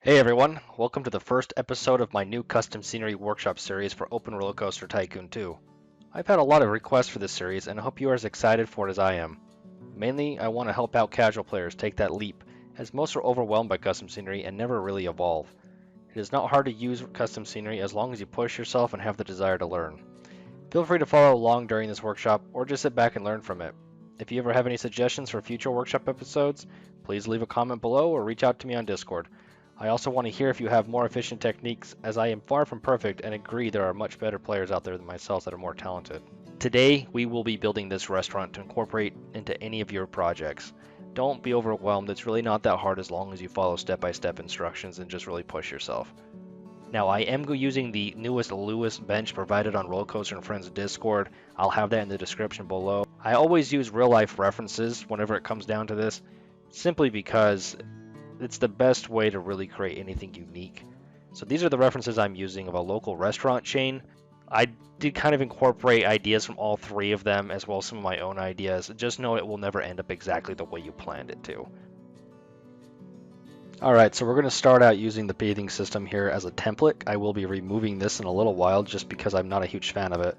Hey everyone, welcome to the first episode of my new custom scenery workshop series for Open Roller Coaster Tycoon 2. I've had a lot of requests for this series and I hope you are as excited for it as I am. Mainly, I want to help out casual players take that leap, as most are overwhelmed by custom scenery and never really evolve. It is not hard to use custom scenery as long as you push yourself and have the desire to learn. Feel free to follow along during this workshop or just sit back and learn from it. If you ever have any suggestions for future workshop episodes, please leave a comment below or reach out to me on Discord. I also want to hear if you have more efficient techniques, as I am far from perfect and agree there are much better players out there than myself that are more talented. Today, we will be building this restaurant to incorporate into any of your projects. Don't be overwhelmed, it's really not that hard as long as you follow step-by-step instructions and just really push yourself. Now, I am using the newest Lewis bench provided on Roller Coaster and Friends Discord. I'll have that in the description below. I always use real-life references whenever it comes down to this, simply because it's the best way to really create anything unique. So these are the references I'm using of a local restaurant chain. I did kind of incorporate ideas from all three of them, as well as some of my own ideas. Just know it will never end up exactly the way you planned it to. Alright, so we're going to start out using the bathing system here as a template. I will be removing this in a little while just because I'm not a huge fan of it.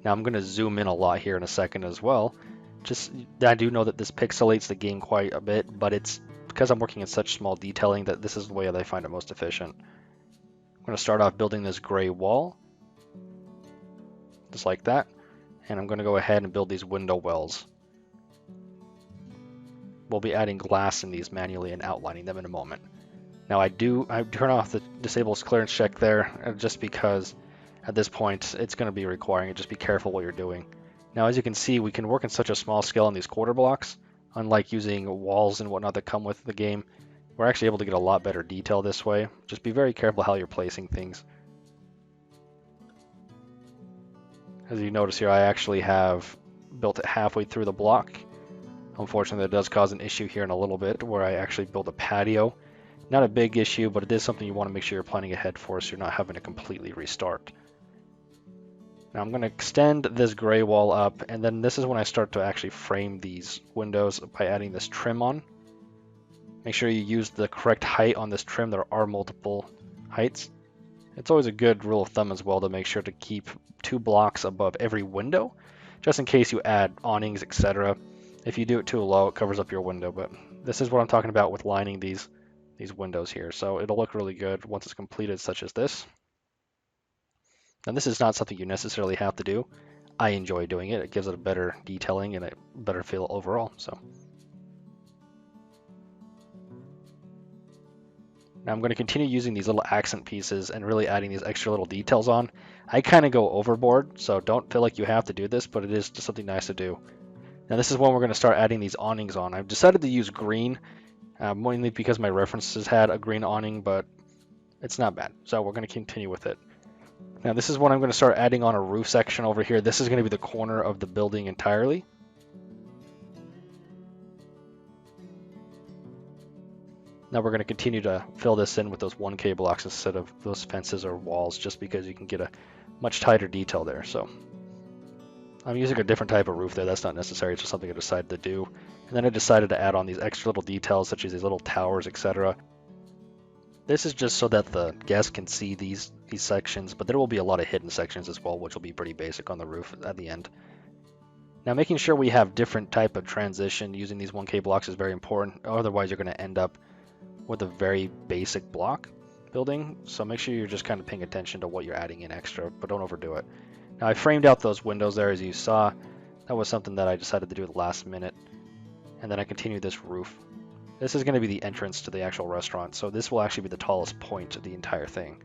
Now I'm going to zoom in a lot here in a second as well. I do know that this pixelates the game quite a bit, but it's because I'm working in such small detailing that this is the way that I find it most efficient. I'm going to start off building this gray wall, just like that, and I'm going to go ahead and build these window wells. We'll be adding glass in these manually and outlining them in a moment. Now I turn off the disables clearance check there just because at this point it's going to be requiring it. Just be careful what you're doing. Now as you can see, we can work in such a small scale on these quarter blocks, unlike using walls and whatnot that come with the game. We're actually able to get a lot better detail this way. Just be very careful how you're placing things. As you notice here, I actually have built it halfway through the block. Unfortunately, that does cause an issue here in a little bit where I actually built a patio. Not a big issue, but it is something you want to make sure you're planning ahead for so you're not having to completely restart. Now I'm going to extend this gray wall up, and then this is when I start to actually frame these windows by adding this trim on. Make sure you use the correct height on this trim. There are multiple heights. It's always a good rule of thumb as well to make sure to keep 2 blocks above every window, just in case you add awnings, etc. If you do it too low, it covers up your window, but this is what I'm talking about with lining these windows here. So it'll look really good once it's completed, such as this. And this is not something you necessarily have to do. I enjoy doing it. It gives it a better detailing and a better feel overall. So now I'm going to continue using these little accent pieces and really adding these extra little details on. I kind of go overboard, so don't feel like you have to do this, but it is just something nice to do. Now this is when we're going to start adding these awnings on. I've decided to use green, mainly because my references had a green awning, but it's not bad. So we're going to continue with it. Now this is when I'm going to start adding on a roof section over here. This is going to be the corner of the building entirely. Now we're going to continue to fill this in with those 1K blocks instead of those fences or walls, just because you can get a much tighter detail there. So I'm using a different type of roof there. That's not necessary. It's just something I decided to do. And then I decided to add on these extra little details, such as these little towers, etc. This is just so that the guests can see these sections, but there will be a lot of hidden sections as well, which will be pretty basic on the roof at the end. Now making sure we have different type of transition using these 1K blocks is very important. Otherwise you're going to end up with a very basic block building. So make sure you're just kind of paying attention to what you're adding in extra, but don't overdo it. Now I framed out those windows there as you saw. That was something that I decided to do at the last minute. And then I continued this roof. This is going to be the entrance to the actual restaurant, so this will actually be the tallest point of the entire thing.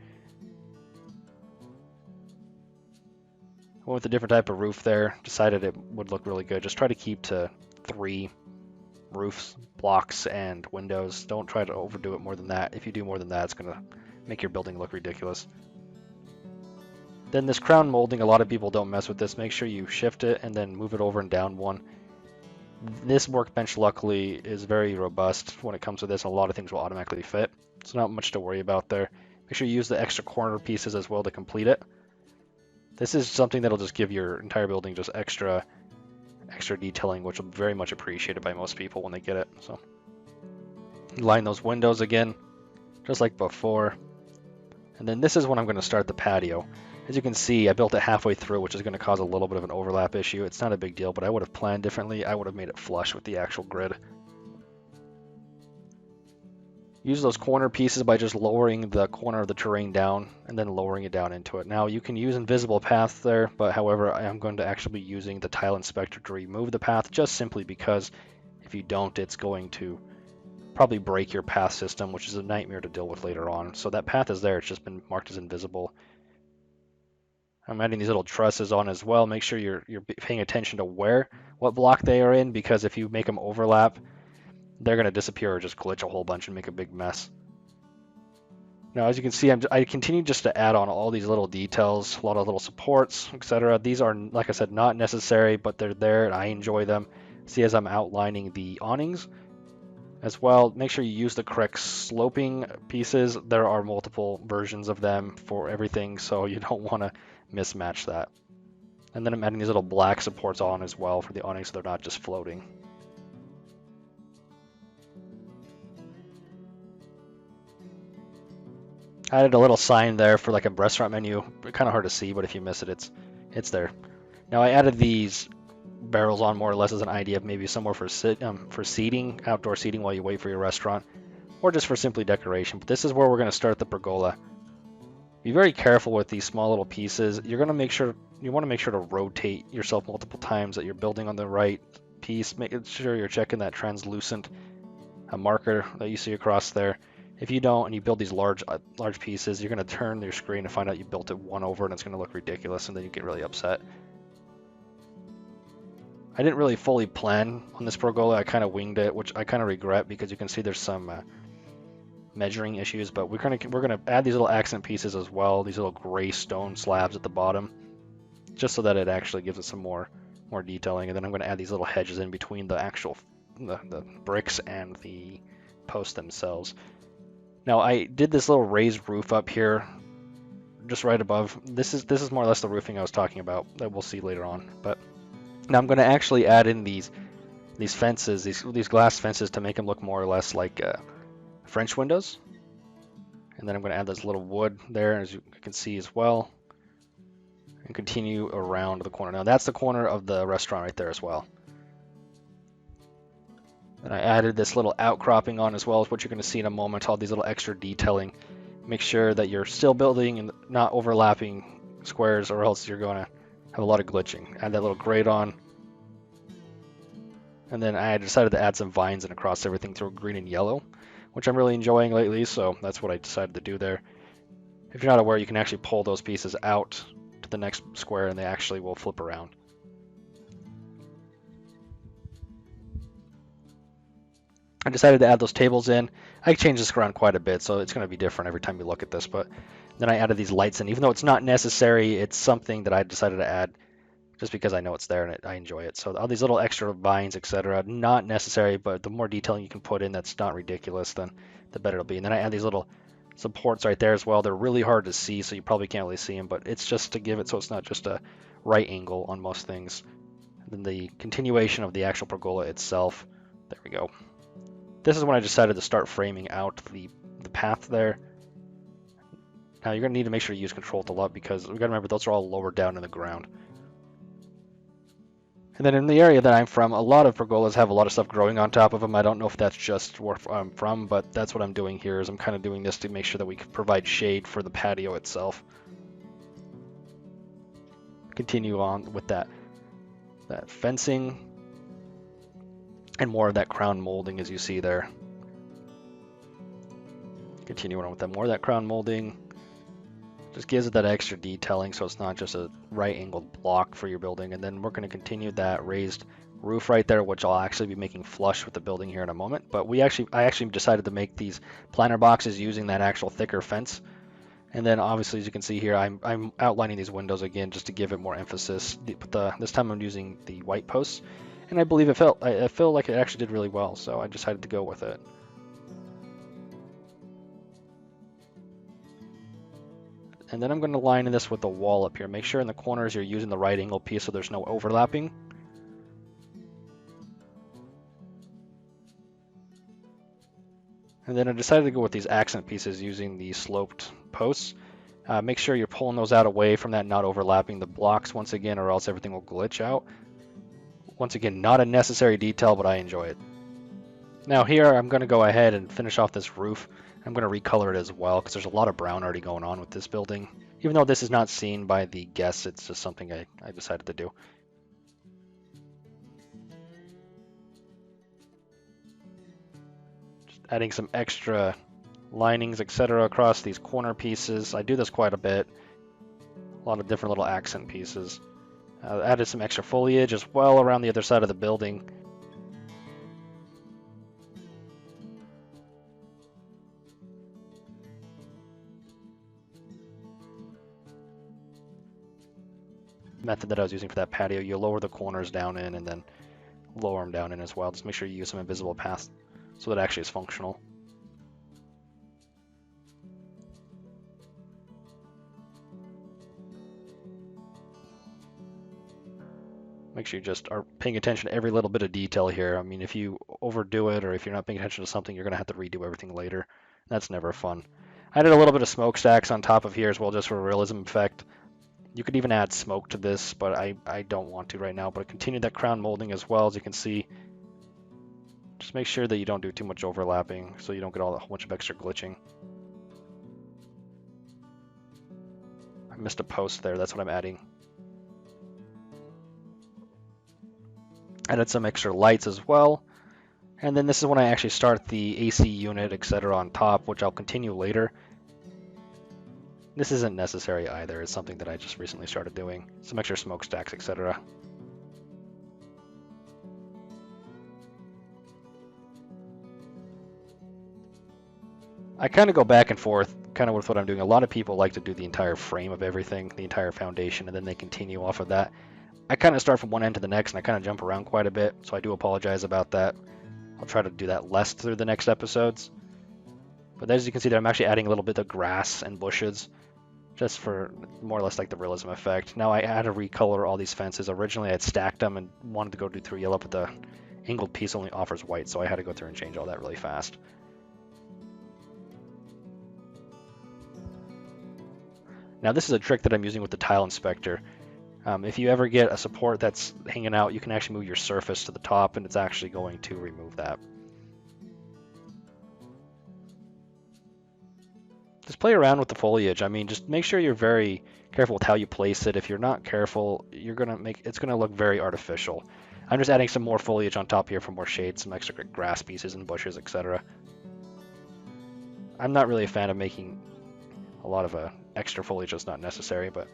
Went with a different type of roof there, decided it would look really good. Just try to keep to 3 roofs, blocks, and windows. Don't try to overdo it more than that. If you do more than that, it's going to make your building look ridiculous. Then this crown molding, a lot of people don't mess with this. Make sure you shift it and then move it over and down one. This workbench luckily is very robust when it comes to this. A lot of things will automatically fit. It's not much to worry about there. Make sure you use the extra corner pieces as well to complete it. This is something that'll just give your entire building just extra detailing, which will be very much appreciated by most people when they get it. So line those windows again. just like before. And then this is when I'm going to start the patio. As you can see, I built it halfway through, which is going to cause a little bit of an overlap issue. It's not a big deal, but I would have planned differently. I would have made it flush with the actual grid. Use those corner pieces by just lowering the corner of the terrain down and then lowering it down into it. Now you can use invisible path there, but however, I am going to actually be using the tile inspector to remove the path just simply because if you don't, it's going to probably break your path system, which is a nightmare to deal with later on. So that path is there, it's just been marked as invisible. I'm adding these little trusses on as well. Make sure you're paying attention to what block they are in, because if you make them overlap, they're going to disappear or just glitch a whole bunch and make a big mess. Now, as you can see, I continue just to add on all these little details, a lot of little supports, etc. These are, like I said, not necessary, but they're there and I enjoy them. See, as I'm outlining the awnings as well, make sure you use the correct sloping pieces. There are multiple versions of them for everything, so you don't want to mismatch that. And then I'm adding these little black supports on as well for the awnings so they're not just floating. I added a little sign there for like a restaurant menu. Kind of hard to see, but if you miss it, it's there. Now I added these barrels on more or less as an idea of maybe somewhere for seating, outdoor seating while you wait for your restaurant, or just for simply decoration. But this is where we're going to start the pergola. Be very careful with these small little pieces. You want to make sure to rotate yourself multiple times, that you're building on the right piece. Make sure you're checking that translucent marker that you see across there. If you don't, and you build these large pieces, you're going to turn your screen and find out you built it one over, and it's going to look ridiculous, and then you get really upset. I didn't really fully plan on this pergola. I kind of winged it, which I kind of regret, because you can see there's some measuring issues. But we're gonna add these little accent pieces as well, these little gray stone slabs at the bottom, just so that it actually gives it some more detailing. And then I'm going to add these little hedges in between the actual the bricks and the posts themselves. Now I did this little raised roof up here, just right above. This is more or less the roofing I was talking about that we'll see later on. But now I'm going to actually add in these fences, these glass fences, to make them look more or less like French windows. And then I'm going to add this little wood there, as you can see as well, and continue around the corner. Now that's the corner of the restaurant right there as well. And I added this little outcropping on as well, as what you're going to see in a moment, all these little extra detailing. Make sure that you're still building and not overlapping squares, or else you're going to have a lot of glitching. Add that little grate on. And then I decided to add some vines in across everything through green and yellow, which I'm really enjoying lately, so that's what I decided to do there. If you're not aware, you can actually pull those pieces out to the next square and they actually will flip around. I decided to add those tables in. I changed this around quite a bit, so it's going to be different every time you look at this, but then I added these lights in. Even though it's not necessary, it's something that I decided to add just because I know it's there and I enjoy it. So all these little extra vines, etc., not necessary, but the more detailing you can put in that's not ridiculous, then the better it'll be. And then I add these little supports right there as well. They're really hard to see, so you probably can't really see them, but it's just to give it so it's not just a right angle on most things. And then the continuation of the actual pergola itself. There we go. This is when I decided to start framing out the path there. Now you're going to need to make sure you use Control-Alt because we've got to remember those are all lower down in the ground. And then in the area that I'm from, a lot of pergolas have a lot of stuff growing on top of them. I don't know if that's just where I'm from, but that's what I'm doing here, is I'm kind of doing this to make sure that we can provide shade for the patio itself. Continue on with that fencing and more of that crown molding, as you see there. Continue on with that, more of that crown molding. Just gives it that extra detailing so it's not just a right angled block for your building. And then we're going to continue that raised roof right there, which I'll actually be making flush with the building here in a moment. But I actually decided to make these planter boxes using that actual thicker fence. And then obviously, as you can see here, I'm outlining these windows again just to give it more emphasis. But this time I'm using the white posts, and I believe I feel like it actually did really well, so I decided to go with it. And then I'm going to line this with the wall up here. Make sure in the corners you're using the right angle piece so there's no overlapping. And then I decided to go with these accent pieces using the sloped posts. Make sure you're pulling those out away from that, not overlapping the blocks once again, or else everything will glitch out. Once again, not a necessary detail, but I enjoy it. Now here, I'm going to go ahead and finish off this roof. I'm going to recolor it as well, because there's a lot of brown already going on with this building. Even though this is not seen by the guests, it's just something I decided to do. Just adding some extra linings, etc. across these corner pieces. I do this quite a bit. A lot of different little accent pieces. Added some extra foliage as well around the other side of the building. Method that I was using for that patio, you lower the corners down in and then lower them down in as well. Just make sure you use some invisible paths so that it actually is functional. Make sure you just are paying attention to every little bit of detail here. I mean, if you overdo it or if you're not paying attention to something, you're going to have to redo everything later. That's never fun. I did a little bit of smokestacks on top of here as well, just for a realism effect. You could even add smoke to this, but I don't want to right now. But continue that crown molding as well, as you can see. Just make sure that you don't do too much overlapping so you don't get a whole bunch of extra glitching. I missed a post there, that's what I'm adding. Added some extra lights as well. And then this is when I actually start the AC unit, etc. on top, which I'll continue later. This isn't necessary either, it's something that I just recently started doing. Some extra smokestacks, etc. I kind of go back and forth, kind of with what I'm doing. A lot of people like to do the entire frame of everything, the entire foundation, and then they continue off of that. I kind of start from one end to the next, and I kind of jump around quite a bit, so I do apologize about that. I'll try to do that less through the next episodes. But as you can see there, I'm actually adding a little bit of grass and bushes, just for more or less like the realism effect. Now I had to recolor all these fences. Originally I had stacked them and wanted to go through yellow, but the angled piece only offers white, so I had to go through and change all that really fast. Now this is a trick that I'm using with the tile inspector. If you ever get a support that's hanging out, you can actually move your surface to the top and it's actually going to remove that. Just play around with the foliage. I mean, just make sure you're very careful with how you place it. If you're not careful, it's gonna look very artificial. I'm just adding some more foliage on top here for more shade, some extra grass pieces and bushes, etc. I'm not really a fan of making a lot of extra foliage that's not necessary, but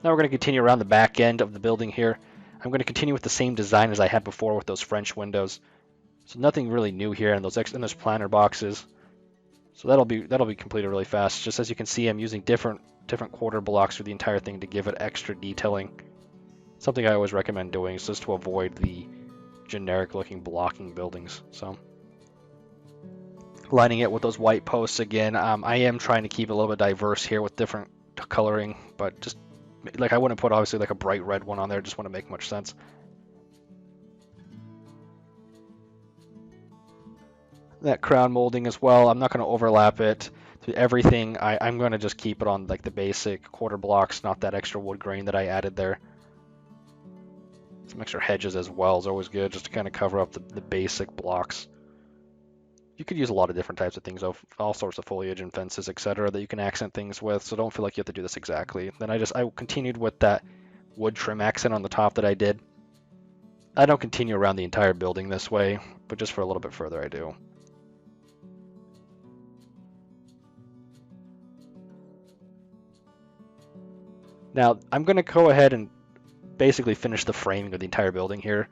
now we're going to continue around the back end of the building here. I'm going to continue with the same design as I had before with those French windows. So nothing really new here in those planter boxes. So that'll be completed really fast. Just as you can see, I'm using different quarter blocks for the entire thing to give it extra detailing. Something I always recommend doing is just to avoid the generic looking blocking buildings. So lining it with those white posts again. I am trying to keep it a little bit diverse here with different coloring, but just like I wouldn't put obviously like a bright red one on there, just wouldn't make much sense. That crown molding as well, I'm not going to overlap it to everything. I'm going to just keep it on like the basic quarter blocks, not that extra wood grain that I added there. Some extra hedges as well is always good, just to kind of cover up the basic blocks. You could use a lot of different types of things, all sorts of foliage and fences, etc., that you can accent things with, so don't feel like you have to do this exactly. Then I continued with that wood trim accent on the top that I did. I don't continue around the entire building this way, but just for a little bit further I do. Now, I'm going to go ahead and basically finish the framing of the entire building here.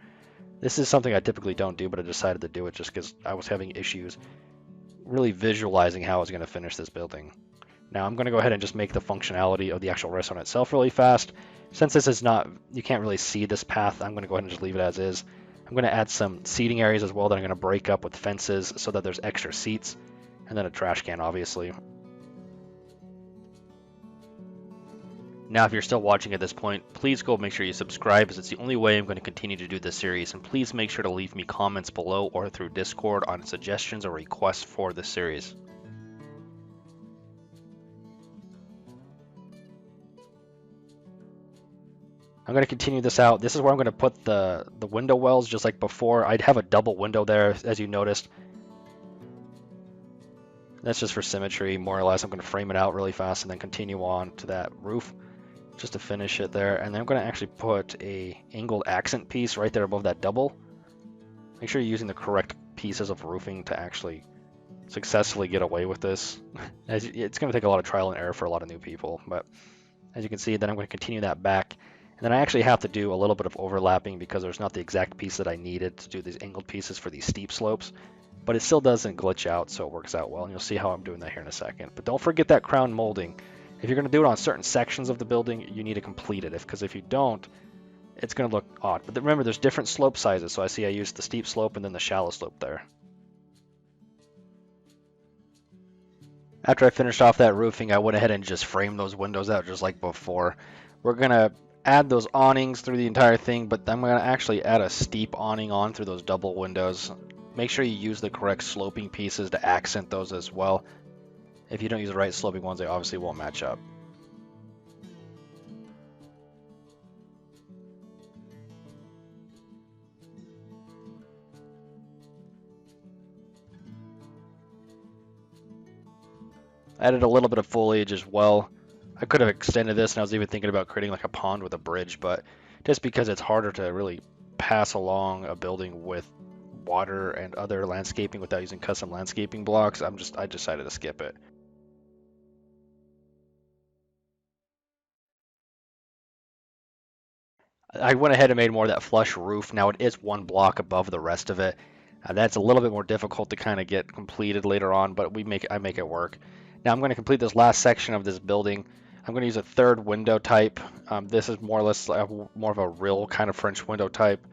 This is something I typically don't do, but I decided to do it just because I was having issues really visualizing how I was going to finish this building. Now I'm going to go ahead and just make the functionality of the actual restaurant itself really fast. Since this is not, you can't really see this path, I'm going to go ahead and just leave it as is. I'm going to add some seating areas as well that I'm going to break up with fences so that there's extra seats, and then a trash can obviously. Now, if you're still watching at this point, please go make sure you subscribe, as it's the only way I'm going to continue to do this series, and please make sure to leave me comments below or through Discord on suggestions or requests for this series. I'm going to continue this out. This is where I'm going to put the window wells, just like before. I'd have a double window there, as you noticed. That's just for symmetry, more or less. I'm going to frame it out really fast and then continue on to that roof just to finish it there. And then I'm going to actually put a angled accent piece right there above that double. Make sure you're using the correct pieces of roofing to actually successfully get away with this. It's going to take a lot of trial and error for a lot of new people, but as you can see, then I'm going to continue that back. And then I actually have to do a little bit of overlapping because there's not the exact piece that I needed to do these angled pieces for these steep slopes, but it still doesn't glitch out, so it works out well. And you'll see how I'm doing that here in a second. But don't forget that crown molding. If you're going to do it on certain sections of the building, you need to complete it, because if you don't, it's going to look odd. But remember, there's different slope sizes, so I see I used the steep slope and then the shallow slope there. After I finished off that roofing, I went ahead and just framed those windows out just like before. We're going to add those awnings through the entire thing, but I'm going to actually add a steep awning on through those double windows. Make sure you use the correct sloping pieces to accent those as well. If you don't use the right sloping ones, they obviously won't match up. I added a little bit of foliage as well. I could have extended this, and I was even thinking about creating like a pond with a bridge, but just because it's harder to really pass along a building with water and other landscaping without using custom landscaping blocks, I decided to skip it. I went ahead and made more of that flush roof. Now it is one block above the rest of it. That's a little bit more difficult to kind of get completed later on, but I make it work. Now I'm going to complete this last section of this building. I'm going to use a third window type. This is more or less more of a real kind of French window type,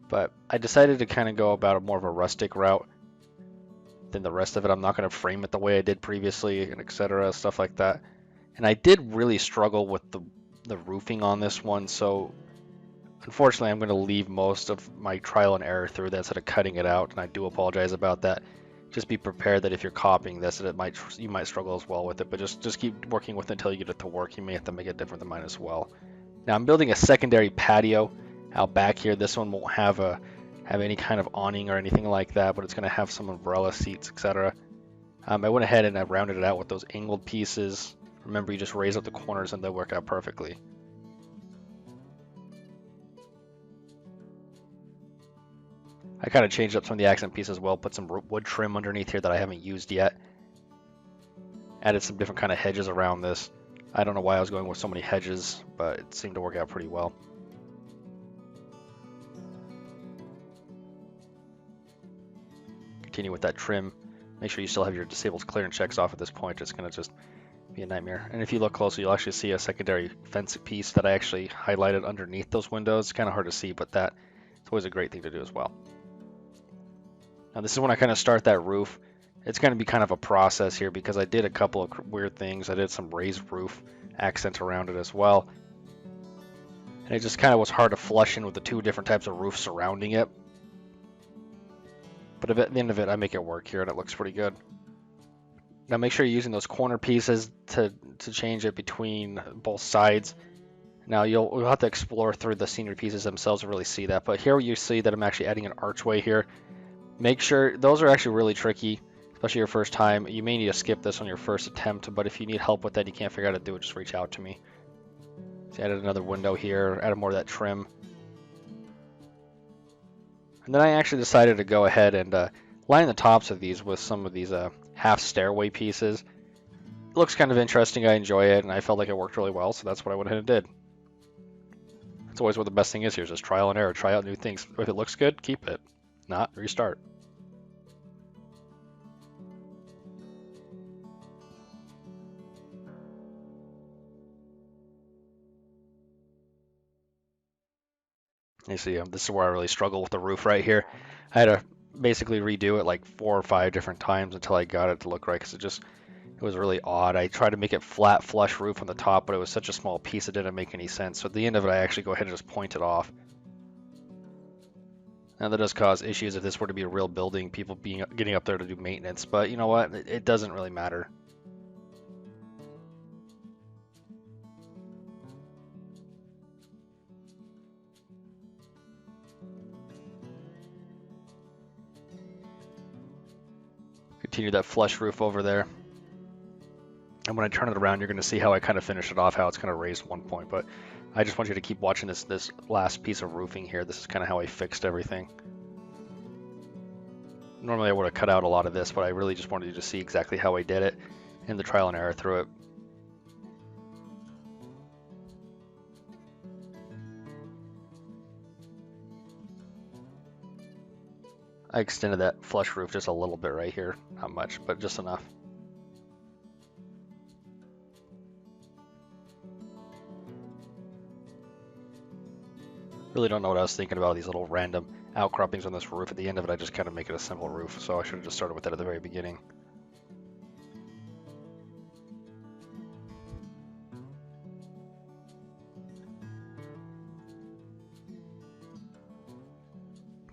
but I decided to kind of go about a more of a rustic route than the rest of it. I'm not going to frame it the way I did previously, and etc. stuff like that. And I did really struggle with the roofing on this one, so unfortunately, I'm going to leave most of my trial and error through that instead of cutting it out, and I do apologize about that. Just be prepared that if you're copying this, that you might struggle as well with it, but just keep working with it until you get it to work. You may have to make it different than mine as well. Now I'm building a secondary patio out back here. This one won't have any kind of awning or anything like that, but it's going to have some umbrella seats, etc. I went ahead and I rounded it out with those angled pieces. Remember, you just raise up the corners and they'll work out perfectly. I kind of changed up some of the accent pieces as well, put some wood trim underneath here that I haven't used yet. Added some different kind of hedges around this. I don't know why I was going with so many hedges, but it seemed to work out pretty well. Continue with that trim. Make sure you still have your disabled clearance checks off at this point. It's going to just be a nightmare. And if you look closely, you'll actually see a secondary fence piece that I actually highlighted underneath those windows. It's kind of hard to see, but it's always a great thing to do as well. Now this is when I kind of start that roof. It's going to be kind of a process here because I did a couple of weird things. I did some raised roof accent around it as well. And it just kind of was hard to flush in with the two different types of roofs surrounding it. But at the end of it, I make it work here and it looks pretty good. Now make sure you're using those corner pieces to change it between both sides. Now you'll have to explore through the scenery pieces themselves to really see that. But here you see that I'm actually adding an archway here. Make sure, those are actually really tricky, especially your first time. You may need to skip this on your first attempt, but if you need help with that, you can't figure out how to do it, just reach out to me. So I added another window here, added more of that trim. And then I actually decided to go ahead and line the tops of these with some of these half stairway pieces. It looks kind of interesting, I enjoy it, and I felt like it worked really well, so that's what I went ahead and did. That's always what the best thing is here, is just trial and error, try out new things. If it looks good, keep it. Not, restart. You see, this is where I really struggle with the roof right here. I had to basically redo it like 4 or 5 different times until I got it to look right, because It was really odd. I tried to make it flat, flush roof on the top, but it was such a small piece it didn't make any sense. So at the end of it, I actually go ahead and just point it off. Now that does cause issues if this were to be a real building, people getting up there to do maintenance, but you know what? It doesn't really matter. Continue that flush roof over there. And when I turn it around, you're going to see how I kind of finish it off, how it's kind of raised one point. But I just want you to keep watching this last piece of roofing here. This is kind of how I fixed everything. Normally I would have cut out a lot of this, but I really just wanted you to see exactly how I did it and the trial and error through it. I extended that flush roof just a little bit right here. Not much, but just enough. Really don't know what I was thinking about these little random outcroppings on this roof. At the end of it, I just kind of make it a simple roof, so I should have just started with that at the very beginning.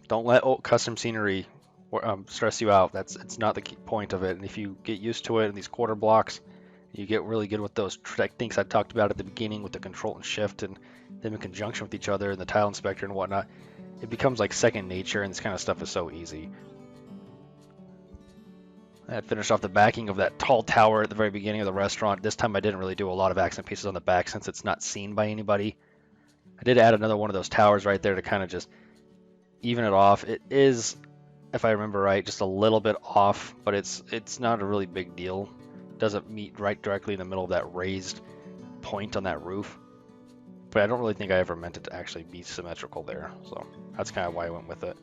Don't let custom scenery stress you out. It's not the key point of it. And if you get used to it in these quarter blocks, you get really good with those techniques I talked about at the beginning with the control and shift and them in conjunction with each other and the tile inspector and whatnot. It becomes like second nature, and this kind of stuff is so easy. I had finished off the backing of that tall tower at the very beginning of the restaurant. This time I didn't really do a lot of accent pieces on the back since it's not seen by anybody. I did add another one of those towers right there to kind of just even it off. It is, if I remember right, just a little bit off, but it's not a really big deal. It doesn't meet right directly in the middle of that raised point on that roof. But I don't really think I ever meant it to actually be symmetrical there, so that's kind of why I went with it.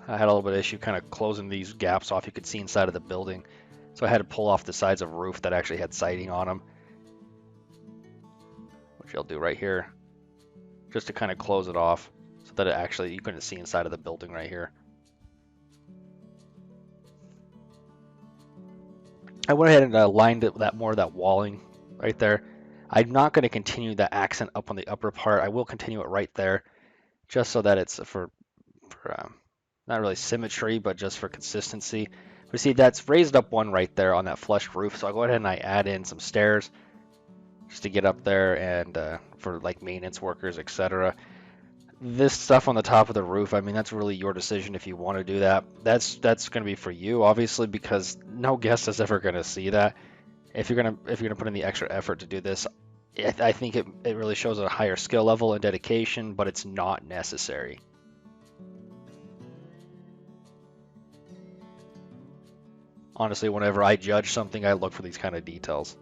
I had a little bit of issue kind of closing these gaps off. You could see inside of the building, so I had to pull off the sides of roof that actually had siding on them, which I'll do right here, just to kind of close it off so that it actually, you couldn't see inside of the building right here. I went ahead and lined it with that more of that walling right there. I'm not going to continue that accent up on the upper part. I will continue it right there, just so that it's for not really symmetry, but just for consistency. But see, that's raised up one right there on that flush roof. So I'll go ahead and I add in some stairs just to get up there and for like maintenance workers, etc. This stuff on the top of the roof, I mean, that's really your decision if you want to do that. That's going to be for you, obviously, because no guest is ever going to see that. If you're gonna put in the extra effort to do this, I think it really shows a higher skill level and dedication, but it's not necessary. Honestly, whenever I judge something, I look for these kind of details.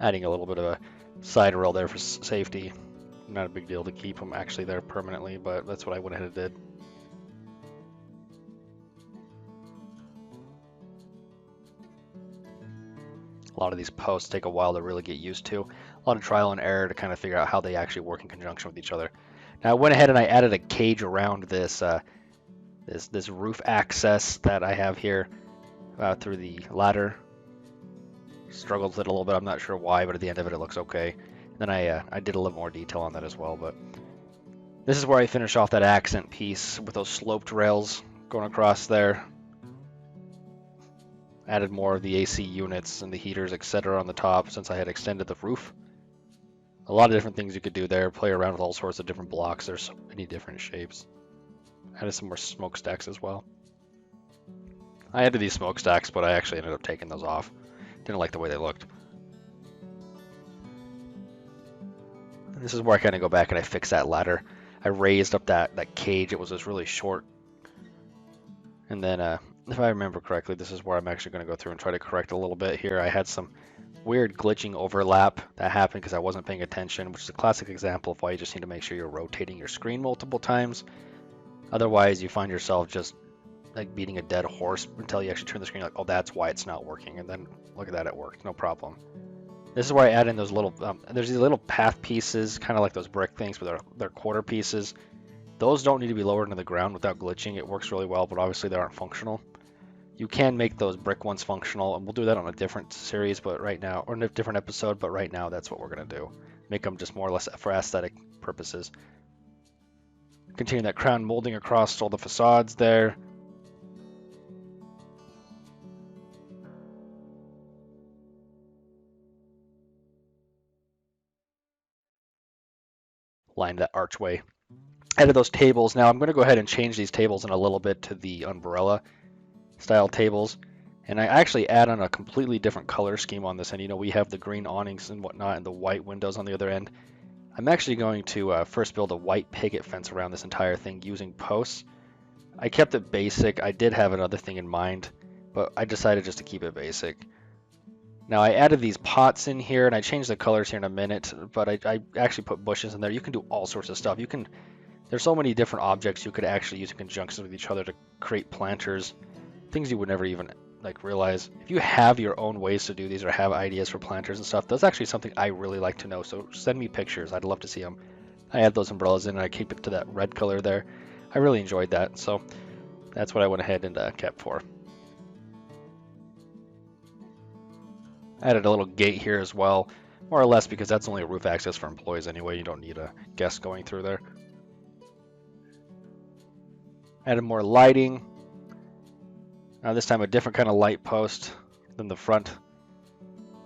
Adding a little bit of a side rail there for safety. Not a big deal to keep them actually there permanently, but that's what I went ahead and did. A lot of these posts take a while to really get used to. A lot of trial and error to kind of figure out how they actually work in conjunction with each other. Now I went ahead and I added a cage around this this roof access that I have here through the ladder. Struggled with it a little bit, I'm not sure why, but at the end of it, it looks okay. And then I did a little more detail on that as well, but this is where I finish off that accent piece with those sloped rails going across there. Added more of the AC units and the heaters, etc. on the top since I had extended the roof. A lot of different things you could do there, play around with all sorts of different blocks. There's so many different shapes. Added some more smokestacks as well. I added these smokestacks, but I actually ended up taking those off. Didn't like the way they looked. And this is where I kind of go back and I fix that ladder. I raised up that cage. It was just really short. And then, if I remember correctly, this is where I'm actually going to go through and try to correct a little bit here. I had some weird glitching overlap that happened because I wasn't paying attention, which is a classic example of why you just need to make sure you're rotating your screen multiple times. Otherwise, you find yourself just like beating a dead horse until you actually turn the screen like, oh, that's why it's not working. And then look at that, it worked, no problem. This is where I add in those little, there's these little path pieces, kind of like those brick things, but they're quarter pieces. Those don't need to be lowered into the ground without glitching. It works really well, but obviously they aren't functional. You can make those brick ones functional, and we'll do that on a different series, but right now, or a different episode, but right now that's what we're gonna do. Make them just more or less for aesthetic purposes. Continue that crown molding across all the facades there. Line that archway. Added those tables. Now I'm going to go ahead and change these tables in a little bit to the umbrella style tables. And I actually add on a completely different color scheme on this end. You know, we have the green awnings and whatnot and the white windows on the other end. I'm actually going to first build a white picket fence around this entire thing using posts. I kept it basic. I did have another thing in mind, but I decided just to keep it basic. Now I added these pots in here, and I changed the colors here in a minute, but I actually put bushes in there. You can do all sorts of stuff. There's so many different objects you could actually use in conjunction with each other to create planters, things you would never even like realize. If you have your own ways to do these or have ideas for planters and stuff, that's actually something I really like to know. So send me pictures. I'd love to see them. I add those umbrellas in and I keep it to that red color there. I really enjoyed that. So that's what I went ahead and kept for. Added a little gate here as well, more or less because that's only a roof access for employees anyway. You don't need a guest going through there. Added more lighting. Now this time a different kind of light post than the front.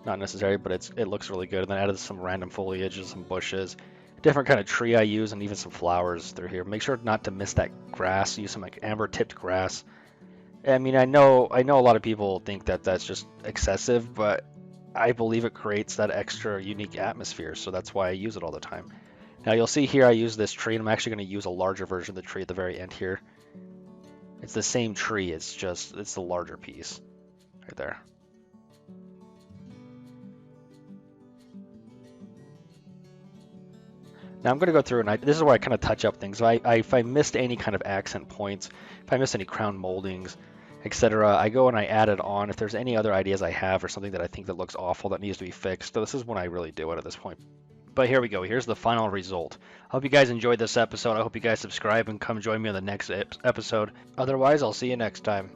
Not necessary, but it looks really good. And then added some random foliage and some bushes. Different kind of tree I use and even some flowers through here. Make sure not to miss that grass. Use some like amber tipped grass. I mean, I know a lot of people think that that's just excessive, but I believe it creates that extra unique atmosphere. So that's why I use it all the time. Now you'll see here I use this tree, and I'm actually going to use a larger version of the tree at the very end here. It's the same tree, it's the larger piece right there. Now I'm going to go through and this is where I kind of touch up things. If I missed any kind of accent points, if I missed any crown moldings, etc., I go and I add it on. If there's any other ideas I have or something that I think that looks awful that needs to be fixed, so this is when I really do it at this point. But here we go. Here's the final result. I hope you guys enjoyed this episode. I hope you guys subscribe and come join me on the next episode. Otherwise, I'll see you next time.